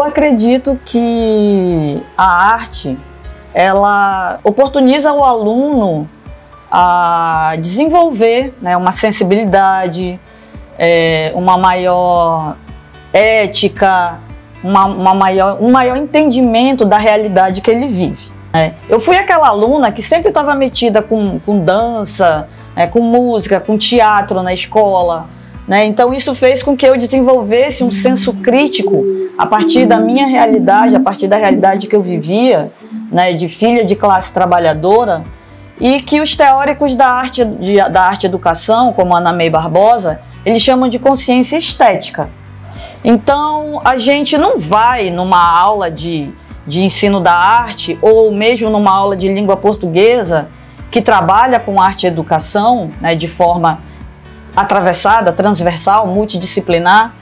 acredito que a arte, ela oportuniza o aluno a desenvolver, né, uma sensibilidade, uma maior ética, um maior entendimento da realidade que ele vive. Eu fui aquela aluna que sempre estava metida com dança, com música, com teatro na escola, né? Então isso fez com que eu desenvolvesse um senso crítico a partir da minha realidade, a partir da realidade que eu vivia, né, de filha de classe trabalhadora, e que os teóricos da arte educação, como Ana May Barbosa, eles chamam de consciência estética. Então a gente não vai numa aula de ensino da arte, ou mesmo numa aula de língua portuguesa que trabalha com arte e educação, né, de forma atravessada, transversal, multidisciplinar.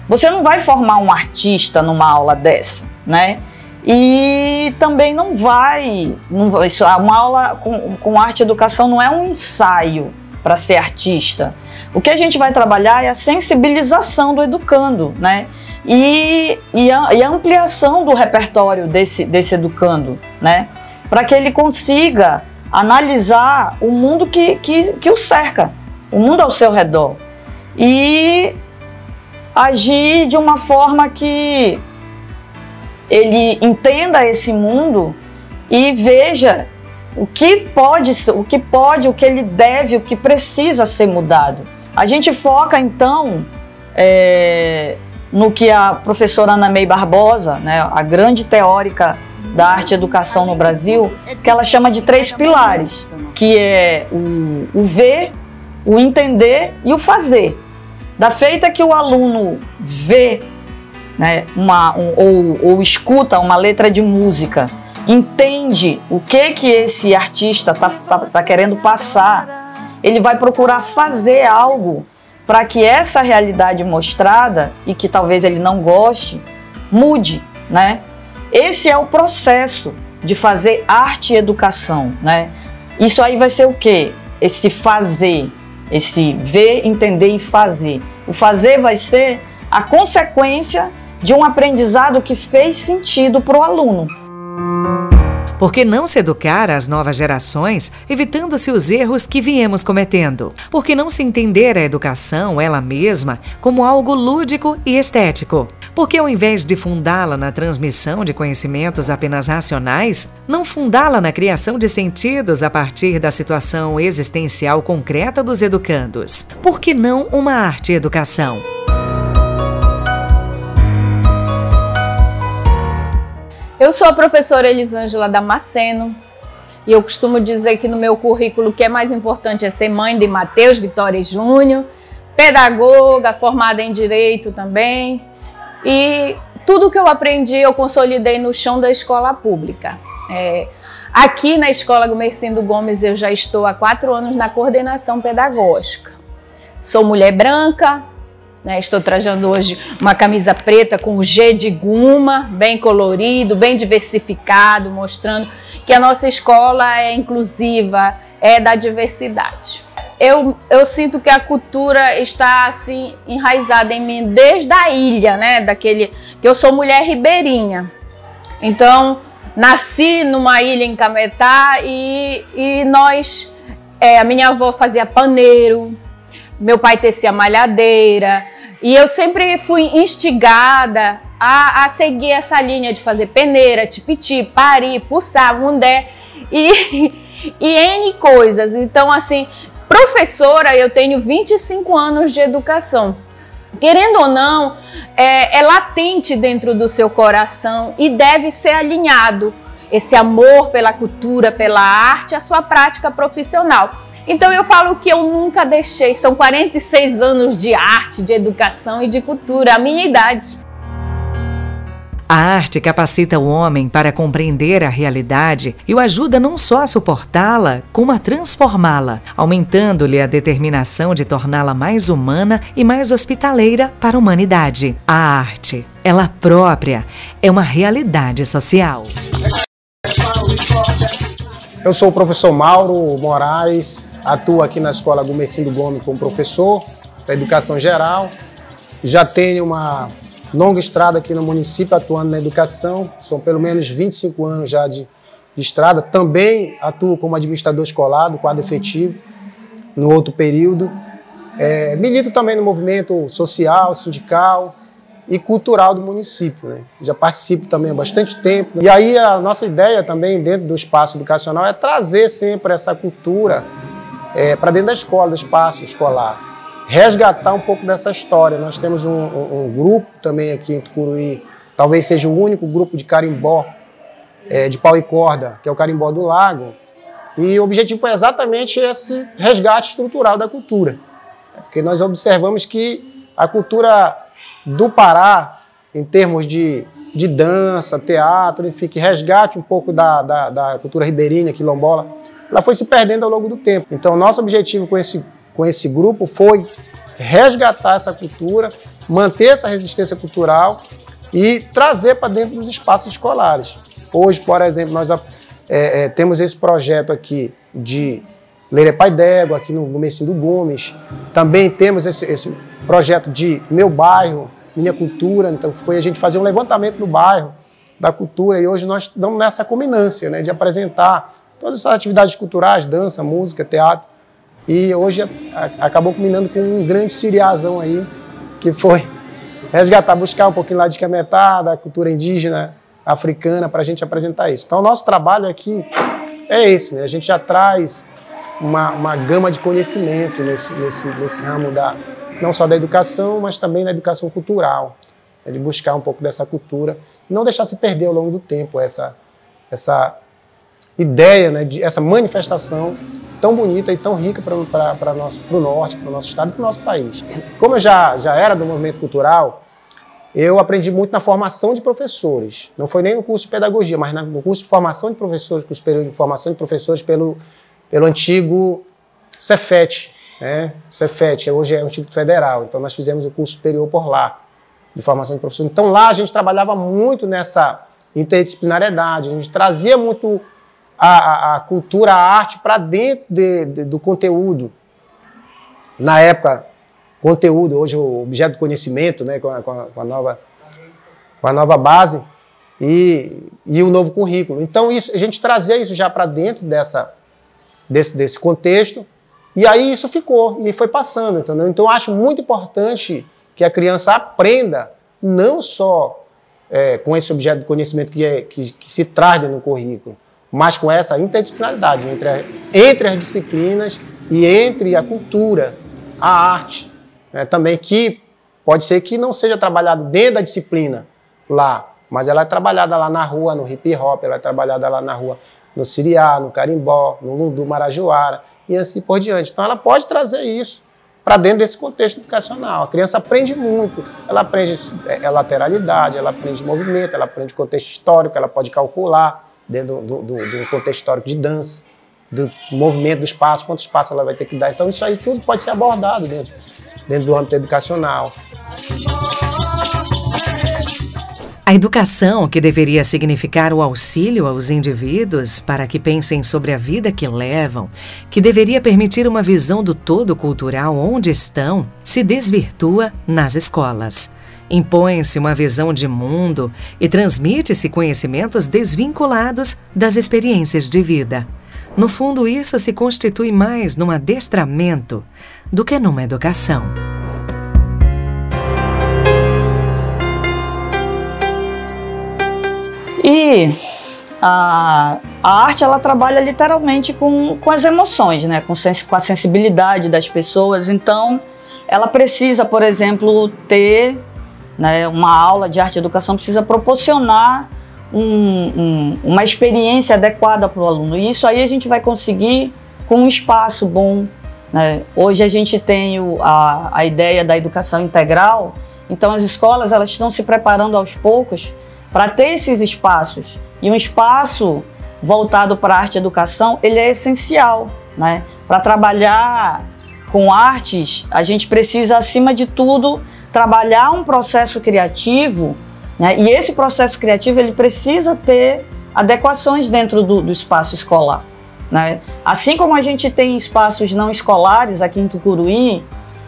Você não vai formar um artista numa aula dessa, né? E também não vai uma aula com arte e educação não é um ensaio para ser artista. O que a gente vai trabalhar é a sensibilização do educando, né? E a ampliação do repertório desse educando, né? Para que ele consiga analisar o mundo que o cerca, o mundo ao seu redor, e agir de uma forma que ele entenda esse mundo e veja o que ele deve, o que precisa ser mudado. A gente foca, então, no que a professora Ana May Barbosa, né, a grande teórica da arte e educação no Brasil, que ela chama de 3 pilares, que é o ver, o entender e o fazer. Da feita que o aluno vê, né, ou escuta uma letra de música, entende o que esse artista tá querendo passar, ele vai procurar fazer algo para que essa realidade mostrada, e que talvez ele não goste, mude, né? Esse é o processo de fazer arte e educação, né? Isso aí vai ser o quê? Esse fazer, esse ver, entender e fazer. O fazer vai ser a consequência de um aprendizado que fez sentido para o aluno. Por que não se educar as novas gerações, evitando-se os erros que viemos cometendo? Por que não se entender a educação, ela mesma, como algo lúdico e estético? Por que, ao invés de fundá-la na transmissão de conhecimentos apenas racionais, não fundá-la na criação de sentidos a partir da situação existencial concreta dos educandos? Por que não uma arte-educação? Eu sou a professora Elisângela Damasceno e eu costumo dizer que no meu currículo o que é mais importante é ser mãe de Mateus Vitória Júnior, pedagoga, formada em Direito também, e tudo que eu aprendi eu consolidei no chão da escola pública. Aqui na Escola Gumercindo Gomes eu já estou há 4 anos na coordenação pedagógica. Sou mulher branca, estou trajando hoje uma camisa preta com o G de Guma, bem colorido, bem diversificado, mostrando que a nossa escola é inclusiva, é da diversidade. Eu sinto que a cultura está assim enraizada em mim desde a ilha, que eu sou mulher ribeirinha. Então, nasci numa ilha em Cametá e a minha avó fazia paneiro, meu pai tecia malhadeira, e eu sempre fui instigada a seguir essa linha de fazer peneira, tipiti, pari, puçá, mundé e N coisas. Então, assim, professora, eu tenho 25 anos de educação. Querendo ou não, é latente dentro do seu coração e deve ser alinhado esse amor pela cultura, pela arte, a sua prática profissional. Então eu falo que eu nunca deixei, são 46 anos de arte, de educação e de cultura, a minha idade. A arte capacita o homem para compreender a realidade e o ajuda não só a suportá-la, como a transformá-la, aumentando-lhe a determinação de torná-la mais humana e mais hospitaleira para a humanidade. A arte, ela própria, é uma realidade social. Eu sou o professor Mauro Moraes, atuo aqui na Escola Gumercindo Gomes como professor da Educação Geral. Já tenho uma longa estrada aqui no município, atuando na educação. São pelo menos 25 anos já de estrada. Também atuo como administrador escolar do quadro efetivo, no outro período. Milito também no movimento social, sindical e cultural do município, né? Já participo também há bastante tempo. E aí a nossa ideia também dentro do espaço educacional é trazer sempre essa cultura para dentro da escola, do espaço escolar. Resgatar um pouco dessa história. Nós temos um grupo também aqui em Tucuruí, talvez seja o único grupo de carimbó de pau e corda, que é o Carimbó do Lago. E o objetivo foi exatamente esse resgate estrutural da cultura. Porque nós observamos que a cultura do Pará, em termos de dança, teatro, enfim, que resgate um pouco da cultura ribeirinha, quilombola, ela foi se perdendo ao longo do tempo. Então, nosso objetivo com esse grupo foi resgatar essa cultura, manter essa resistência cultural e trazer para dentro dos espaços escolares. Hoje, por exemplo, nós temos esse projeto aqui de Lerepá d'Égua, aqui no Messinho do Gomes. Também temos esse projeto de Meu Bairro, Minha Cultura, então que foi a gente fazer um levantamento no bairro da cultura, e hoje nós estamos nessa culminância, né, de apresentar todas essas atividades culturais, dança, música, teatro, e hoje acabou culminando com um grande siriazão aí, que foi resgatar, buscar um pouquinho lá de Cametá, da cultura indígena, africana, para a gente apresentar isso. Então o nosso trabalho aqui é esse, né, a gente já traz uma gama de conhecimento nesse ramo não só da educação, mas também da educação cultural, de buscar um pouco dessa cultura e não deixar se perder ao longo do tempo essa ideia, né, essa manifestação tão bonita e tão rica para o norte, para o nosso estado e para o nosso país. Como eu já era do movimento cultural, eu aprendi muito na formação de professores. Não foi nem no curso de pedagogia, mas no curso de formação de professores, curso superior de formação de professores pelo antigo Cefet, né? Cefet, que hoje é o Instituto Federal. Então nós fizemos o curso superior por lá, de formação de professores. Então lá a gente trabalhava muito nessa interdisciplinariedade, a gente trazia muito a cultura, a arte para dentro do conteúdo. Na época, conteúdo, hoje o objeto do conhecimento, né? com a nova base e o novo currículo. Então a gente trazia isso já para dentro desse contexto, e aí isso ficou, e foi passando, entendeu? Então eu acho muito importante que a criança aprenda, não só com esse objeto de conhecimento que se traz no currículo, mas com essa interdisciplinaridade entre as disciplinas e entre a cultura, a arte, né? Também que pode ser que não seja trabalhado dentro da disciplina lá, mas ela é trabalhada lá na rua, no hip hop, ela é trabalhada lá na rua, no siriá, no carimbó, no lundu marajoara e assim por diante. Então ela pode trazer isso para dentro desse contexto educacional. A criança aprende muito, ela aprende lateralidade, ela aprende movimento, ela aprende contexto histórico, ela pode calcular dentro do contexto histórico de dança, do movimento do espaço, quanto espaço ela vai ter que dar. Então isso aí tudo pode ser abordado dentro do âmbito educacional. A educação, que deveria significar o auxílio aos indivíduos para que pensem sobre a vida que levam, que deveria permitir uma visão do todo cultural onde estão, se desvirtua nas escolas. Impõe-se uma visão de mundo e transmite-se conhecimentos desvinculados das experiências de vida. No fundo, isso se constitui mais num adestramento do que numa educação. E a arte, ela trabalha literalmente com as emoções, né? com a sensibilidade das pessoas. Então, ela precisa, por exemplo, ter, né, uma aula de arte e educação, precisa proporcionar uma experiência adequada para o aluno. E isso aí a gente vai conseguir com um espaço bom, né? Hoje a gente tem a ideia da educação integral, então as escolas elas estão se preparando aos poucos para ter esses espaços. E um espaço voltado para a arte e educação, ele é essencial, né? Para trabalhar com artes, a gente precisa, acima de tudo, trabalhar um processo criativo, né? E esse processo criativo ele precisa ter adequações dentro do espaço escolar, né? Assim como a gente tem espaços não escolares aqui em Tucuruí,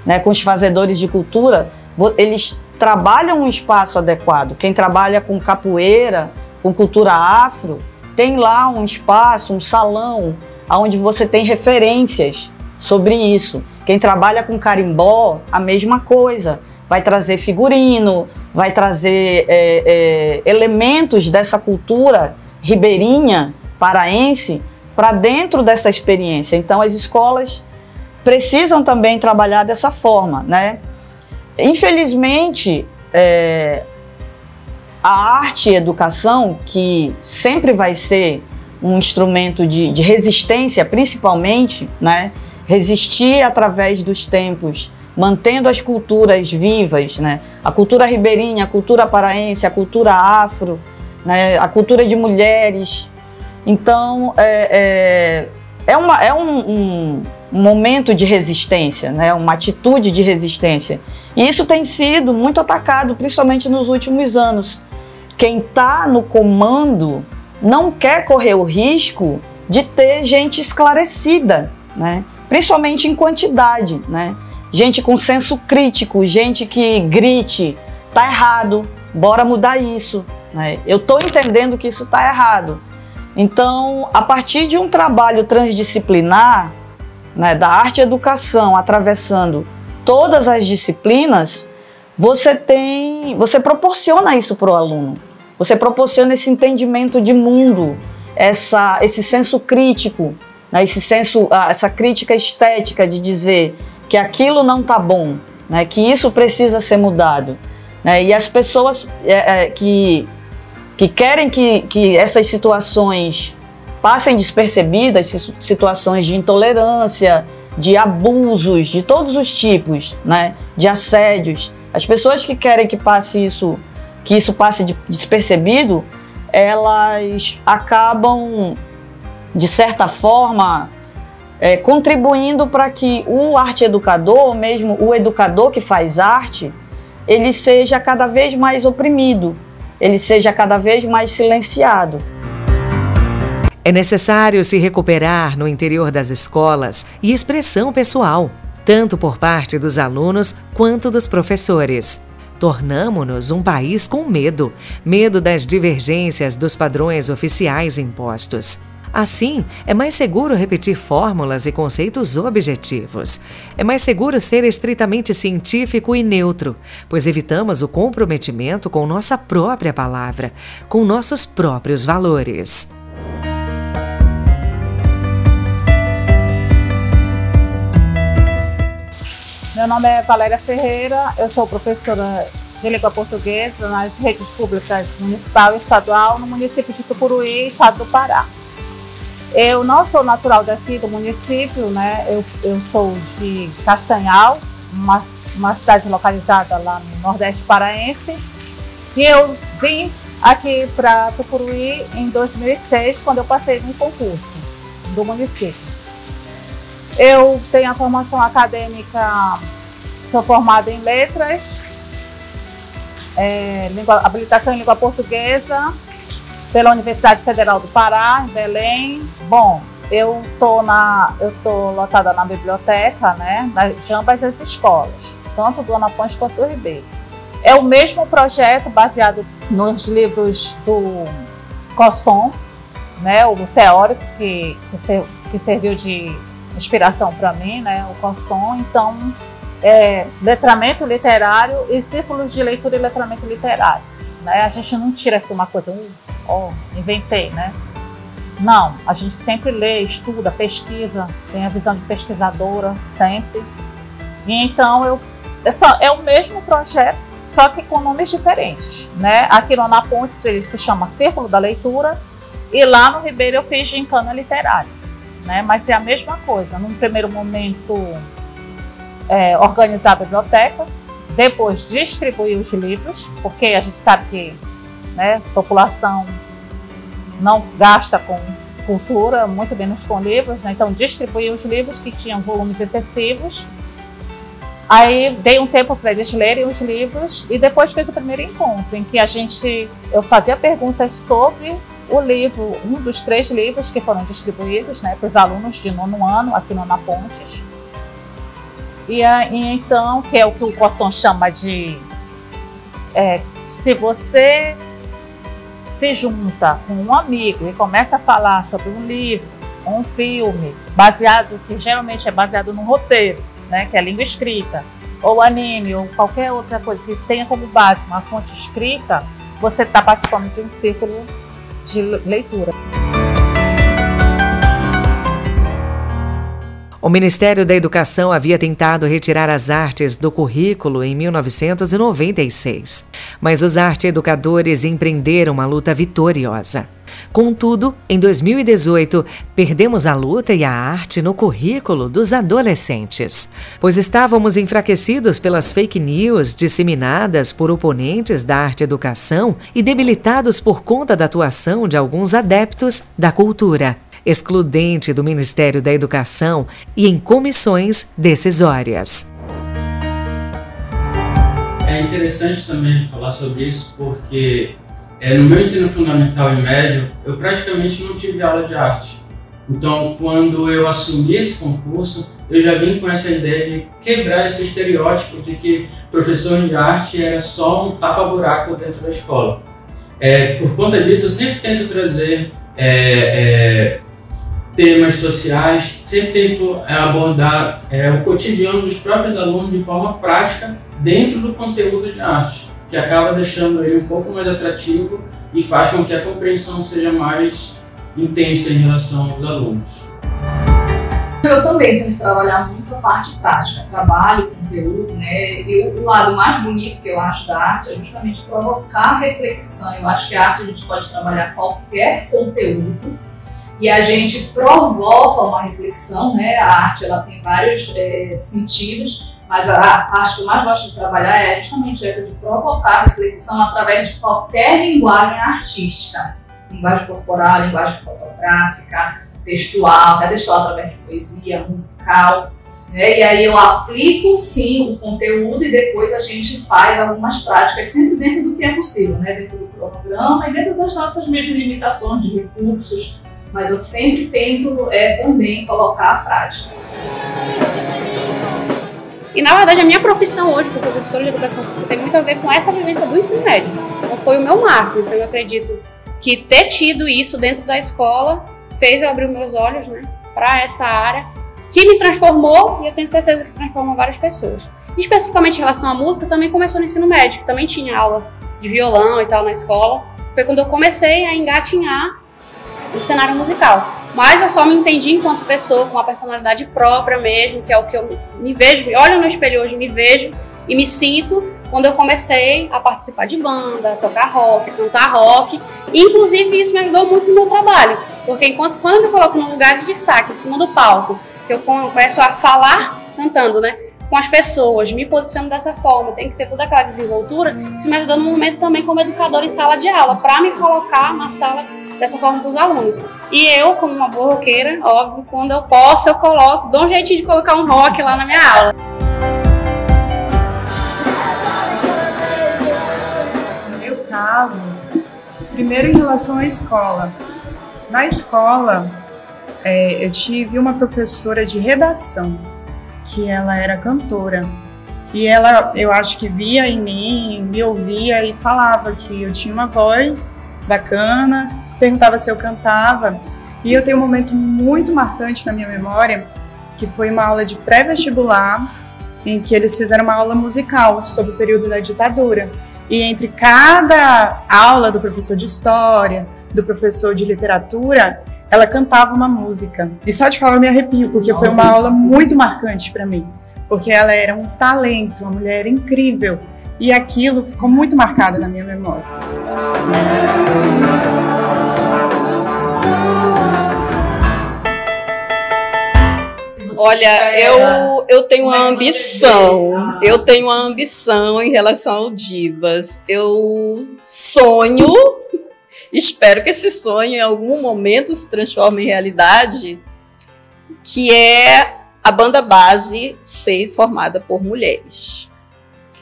né, com os fazedores de cultura, eles trabalha um espaço adequado. Quem trabalha com capoeira, com cultura afro, tem lá um espaço, um salão, onde você tem referências sobre isso. Quem trabalha com carimbó, a mesma coisa. Vai trazer figurino, vai trazer elementos dessa cultura ribeirinha, paraense, para dentro dessa experiência. Então, as escolas precisam também trabalhar dessa forma, né? Infelizmente, a arte e a educação, que sempre vai ser um instrumento de resistência, principalmente, né? Resistir através dos tempos, mantendo as culturas vivas, né? A cultura ribeirinha, a cultura paraense, a cultura afro, né? A cultura de mulheres. Então, é um momento de resistência, né? Uma atitude de resistência. E isso tem sido muito atacado, principalmente nos últimos anos. Quem está no comando não quer correr o risco de ter gente esclarecida, né? Principalmente em quantidade, né? Gente com senso crítico, gente que grite, tá errado, bora mudar isso, né? Eu estou entendendo que isso está errado. Então, a partir de um trabalho transdisciplinar, né, da arte e educação, atravessando todas as disciplinas, você proporciona isso para o aluno. Você proporciona esse entendimento de mundo, esse senso crítico, né, essa crítica estética de dizer que aquilo não está bom, né, que isso precisa ser mudado, né, e as pessoas que querem que essas situações passem despercebidas, situações de intolerância, de abusos, de todos os tipos, né, de assédios. As pessoas que querem que isso passe despercebido, elas acabam, de certa forma, contribuindo para que o arte-educador, ou mesmo o educador que faz arte, ele seja cada vez mais oprimido, ele seja cada vez mais silenciado. É necessário se recuperar no interior das escolas e expressão pessoal, tanto por parte dos alunos quanto dos professores. Tornamo-nos um país com medo das divergências dos padrões oficiais impostos. Assim, é mais seguro repetir fórmulas e conceitos objetivos. É mais seguro ser estritamente científico e neutro, pois evitamos o comprometimento com nossa própria palavra, com nossos próprios valores. Meu nome é Valéria Ferreira, eu sou professora de língua portuguesa nas redes públicas municipal e estadual no município de Tucuruí, estado do Pará. Eu não sou natural daqui do município, né? Eu sou de Castanhal, uma cidade localizada lá no Nordeste paraense, e eu vim aqui para Tucuruí em 2006, quando eu passei no concurso do município. Eu tenho a formação acadêmica, sou formada em letras, habilitação em língua portuguesa pela Universidade Federal do Pará, em Belém. Bom, eu tô lotada na biblioteca, né, de ambas as escolas, tanto do Ana Pontes quanto do Ribeiro. É o mesmo projeto baseado nos livros do Cosson, né, o teórico que serviu de inspiração para mim, né, o Cosson. Então, letramento literário e círculos de leitura e letramento literário, né? A gente não tira assim uma coisa, inventei, né? Não, a gente sempre lê, estuda, pesquisa, tem a visão de pesquisadora sempre. E então, é o mesmo projeto, só que com nomes diferentes, né? Aqui no Ana Pontes ele se chama Círculo da Leitura, e lá no Ribeiro eu fiz gincana literária, né? Mas é a mesma coisa. Num primeiro momento, organizar a biblioteca, depois distribuir os livros, porque a gente sabe que, né, a população não gasta com cultura, muito menos com livros, né? Então distribuir os livros que tinham volumes excessivos. Aí dei um tempo para eles lerem os livros e depois fez o primeiro encontro, em que eu fazia perguntas sobre o livro, um dos 3 livros que foram distribuídos, né, para os alunos de 9º ano aqui no Ana Pontes. E então, que é o que o Cosson chama de Se você se junta com um amigo e começa a falar sobre um livro, um filme, que geralmente é baseado num roteiro, né, que é língua escrita, ou anime, ou qualquer outra coisa que tenha como base uma fonte escrita, você está participando de um círculo de leitura. O Ministério da Educação havia tentado retirar as artes do currículo em 1996, mas os arte-educadores empreenderam uma luta vitoriosa. Contudo, em 2018, perdemos a luta e a arte no currículo dos adolescentes, pois estávamos enfraquecidos pelas fake news disseminadas por oponentes da arte-educação e debilitados por conta da atuação de alguns adeptos da cultura, excludente do Ministério da Educação e em comissões decisórias. É interessante também falar sobre isso porque no meu ensino fundamental e médio eu praticamente não tive aula de arte. Então, quando eu assumi esse concurso, eu já vim com essa ideia de quebrar esse estereótipo de que professor de arte era só um tapa-buraco dentro da escola. Por conta disso, eu sempre tento trazer temas sociais, sempre tento abordar o cotidiano dos próprios alunos de forma prática dentro do conteúdo de arte, que acaba deixando ele um pouco mais atrativo e faz com que a compreensão seja mais intensa em relação aos alunos. Eu também tento trabalhar muito a parte prática, trabalho, conteúdo, né? E o lado mais bonito que eu acho da arte é justamente provocar reflexão. Eu acho que a arte a gente pode trabalhar qualquer conteúdo e a gente provoca uma reflexão, né? A arte ela tem vários sentidos, mas a parte que eu mais gosto de trabalhar é justamente essa de provocar reflexão através de qualquer linguagem artística. Linguagem corporal, linguagem fotográfica, textual através de poesia, musical. Né? E aí eu aplico sim o conteúdo e depois a gente faz algumas práticas sempre dentro do que é possível, né? Dentro do cronograma e dentro das nossas mesmas limitações de recursos, mas eu sempre tento também colocar a prática. E na verdade a minha profissão hoje, que eu sou professora de educação física, tem muito a ver com essa vivência do ensino médio. Então foi o meu marco, então eu acredito que ter tido isso dentro da escola fez eu abrir os meus olhos, né, para essa área, que me transformou e eu tenho certeza que transforma várias pessoas. E especificamente em relação à música, também começou no ensino médio, que também tinha aula de violão e tal na escola. Foi quando eu comecei a engatinhar o cenário musical. Mas eu só me entendi enquanto pessoa, com uma personalidade própria mesmo, que é o que eu me vejo, me olho no espelho hoje, me vejo e me sinto quando eu comecei a participar de banda, tocar rock, cantar rock. E, inclusive, isso me ajudou muito no meu trabalho, porque quando eu me coloco num lugar de destaque, em cima do palco, que eu começo a falar cantando, né, com as pessoas, me posiciono dessa forma, tem que ter toda aquela desenvoltura, isso me ajudou no momento também como educadora em sala de aula, para me colocar na sala dessa forma para os alunos. E eu, como uma boa roqueira, óbvio, quando eu posso, eu coloco, dou um jeitinho de colocar um rock lá na minha aula. No meu caso, primeiro em relação à escola. Na escola, eu tive uma professora de redação, que ela era cantora. E ela, eu acho que via em mim, me ouvia e falava que eu tinha uma voz bacana, perguntava se eu cantava. E eu tenho um momento muito marcante na minha memória, que foi uma aula de pré-vestibular, em que eles fizeram uma aula musical sobre o período da ditadura. E entre cada aula do professor de história, do professor de literatura, ela cantava uma música. E só de falar eu me arrepio, porque foi uma aula muito marcante para mim. Porque ela era um talento, uma mulher incrível. E aquilo ficou muito marcado na minha memória. Olha, eu tenho uma ambição, em relação ao Divas. Eu sonho, espero que esse sonho em algum momento se transforme em realidade, que é a banda base ser formada por mulheres.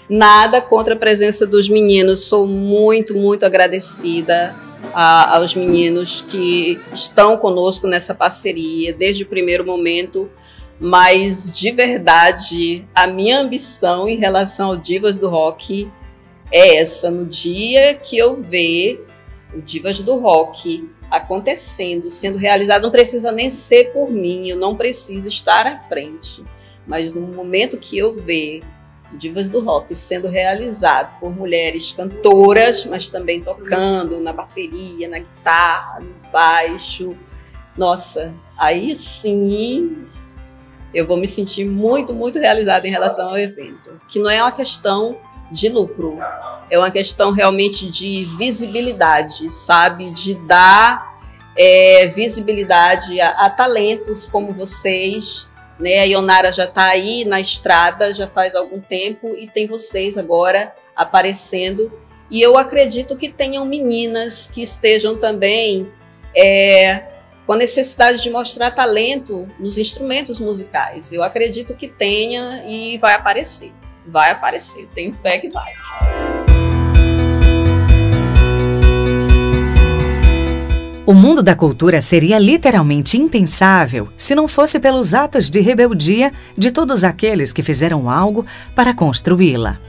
Nada contra a presença dos meninos, sou muito, muito agradecida aos meninos que estão conosco nessa parceria desde o primeiro momento. Mas, de verdade, a minha ambição em relação ao Divas do Rock é essa, no dia que eu ver o Divas do Rock acontecendo, sendo realizado, não precisa nem ser por mim, eu não preciso estar à frente, mas no momento que eu ver o Divas do Rock sendo realizado por mulheres cantoras, mas também tocando na bateria, na guitarra, no baixo, nossa, aí sim eu vou me sentir muito, muito realizada em relação ao evento, que não é uma questão de lucro, é uma questão realmente de visibilidade, sabe? De dar visibilidade a talentos como vocês, né? A Ionara já está aí na estrada já faz algum tempo e tem vocês agora aparecendo. E eu acredito que tenham meninas que estejam também com a necessidade de mostrar talento nos instrumentos musicais. Eu acredito que tenha e vai aparecer. Vai aparecer, tenho fé que vai. O mundo da cultura seria literalmente impensável se não fosse pelos atos de rebeldia de todos aqueles que fizeram algo para construí-la.